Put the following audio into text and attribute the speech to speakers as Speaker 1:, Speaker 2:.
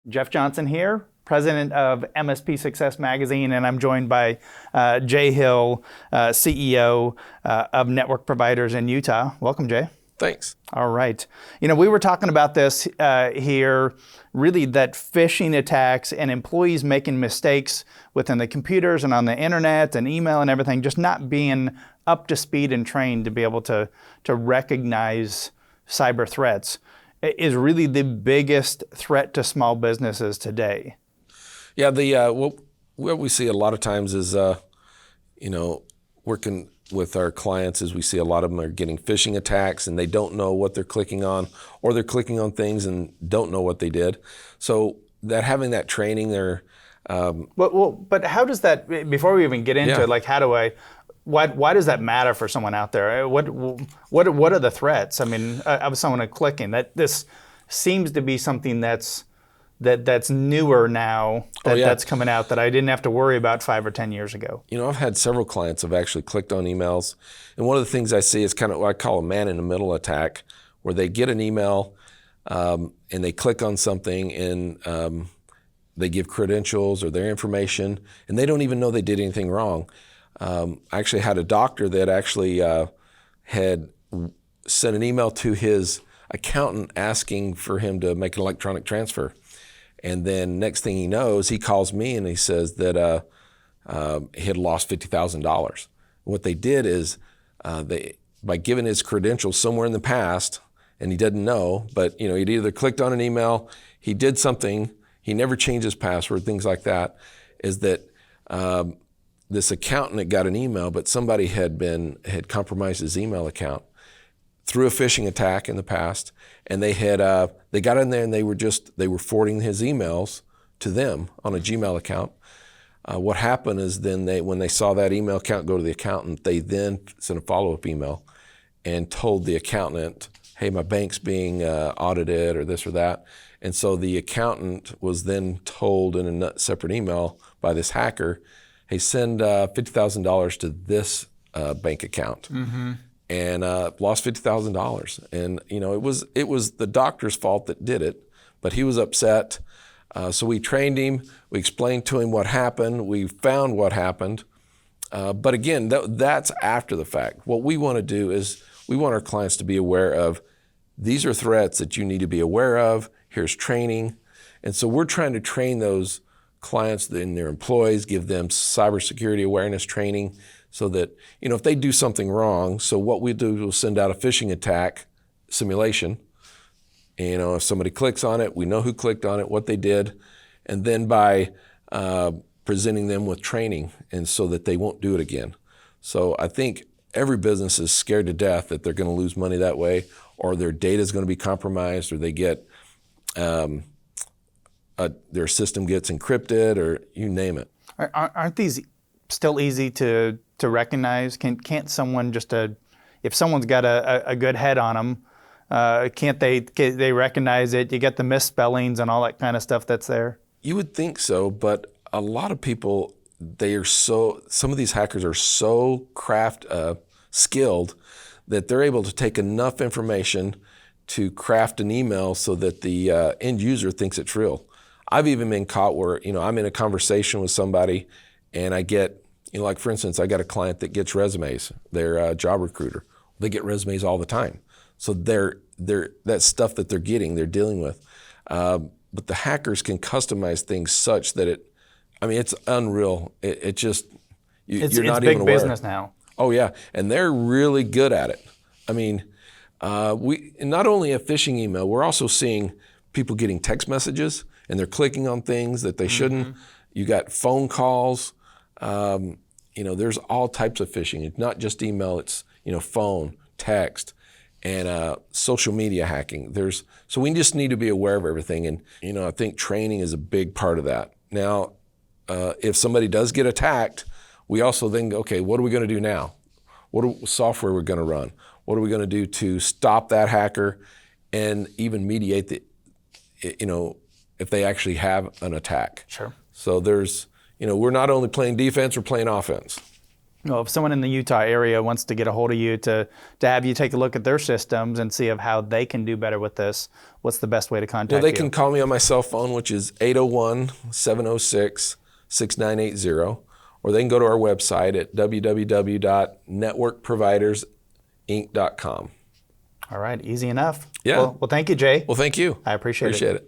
Speaker 1: Jeff Johnson here, president of MSP Success Magazine, and I'm joined by Jay Hill, CEO of Network Providers in Utah. Welcome, Jay.
Speaker 2: Thanks.
Speaker 1: All right. You know, we were talking about this here, really that phishing attacks and employees making mistakes within the computers and on the internet and email and everything, just not being up to speed and trained to be able to recognize cyber threats is really the biggest threat to small businesses today.
Speaker 2: Yeah, what we see a lot of times is, working with our clients is we see a lot of them are getting phishing attacks and they don't know what they're clicking on, or they're clicking on things and don't know what they did. So that having that training there.
Speaker 1: But how does that, before we even get into it, like why does that matter for someone out there? What are the threats? I mean, of someone clicking, that this seems to be something that's newer now, that's coming out that I didn't have to worry about 5 or 10 years ago.
Speaker 2: You know, I've had several clients have actually clicked on emails, and one of the things I see is kind of what I call a man-in-the-middle attack, where they get an email and they click on something and they give credentials or their information, and they don't even know they did anything wrong. I actually had a doctor that actually had sent an email to his accountant asking for him to make an electronic transfer. And then next thing he knows, he calls me and he says that he had lost $50,000. What they did is by giving his credentials somewhere in the past, and he didn't know, but he'd either clicked on an email, he did something, he never changed his password, things like that, is that this accountant had got an email, but somebody had compromised his email account through a phishing attack in the past, and they got in there and they were forwarding his emails to them on a Gmail account. What happened is then when they saw that email account go to the accountant, they then sent a follow-up email and told the accountant, hey, my bank's being audited or this or that. And so the accountant was then told in a separate email by this hacker, hey, send $50,000 to this bank account. Mm-hmm. And lost $50,000. And it was the doctor's fault that did it, but he was upset. So we trained him, we explained to him what happened, we found what happened. But again, that's after the fact. What we want to do is we want our clients to be aware of, these are threats that you need to be aware of, here's training. And so we're trying to train those clients and their employees, give them cybersecurity awareness training, so that, if they do something wrong, so what we do is we'll send out a phishing attack simulation. If somebody clicks on it, we know who clicked on it, what they did, and then by presenting them with training, and so that they won't do it again. So I think every business is scared to death that they're going to lose money that way, or their data is going to be compromised, or they get their system gets encrypted, or you name it.
Speaker 1: Aren't these still easy to recognize? Can't someone if someone's got a good head on them, can't they recognize it? You get the misspellings and all that kind of stuff that's there.
Speaker 2: You would think so, but a lot of people, some of these hackers are so skilled that they're able to take enough information to craft an email so that the end user thinks it's real. I've even been caught where, I'm in a conversation with somebody and I get, like for instance, I got a client that gets resumes. They're a job recruiter. They get resumes all the time. So that stuff that they're getting, they're dealing with. But the hackers can customize things such that it's unreal. You're not even aware.
Speaker 1: It's big business now.
Speaker 2: Oh yeah, and they're really good at it. We not only a phishing email, we're also seeing people getting text messages and they're clicking on things that they shouldn't. Mm-hmm. You got phone calls. There's all types of phishing. It's not just email, it's, phone, text, and social media hacking. So we just need to be aware of everything. And, I think training is a big part of that. Now, if somebody does get attacked, we also then go, okay, what are we going to do now? What software we're going to run? What are we going to do to stop that hacker and even mediate if they actually have an attack?
Speaker 1: Sure.
Speaker 2: So we're not only playing defense, we're playing offense.
Speaker 1: Well, if someone in the Utah area wants to get a hold of you to have you take a look at their systems and see of how they can do better with this, what's the best way to contact
Speaker 2: They
Speaker 1: you?
Speaker 2: can call me on my cell phone, which is 801-706-6980, or they can go to our website at www.networkprovidersinc.com.
Speaker 1: All right, easy enough.
Speaker 2: Yeah.
Speaker 1: Well, thank you, Jay.
Speaker 2: Well, thank you.
Speaker 1: I appreciate it.
Speaker 2: Appreciate it.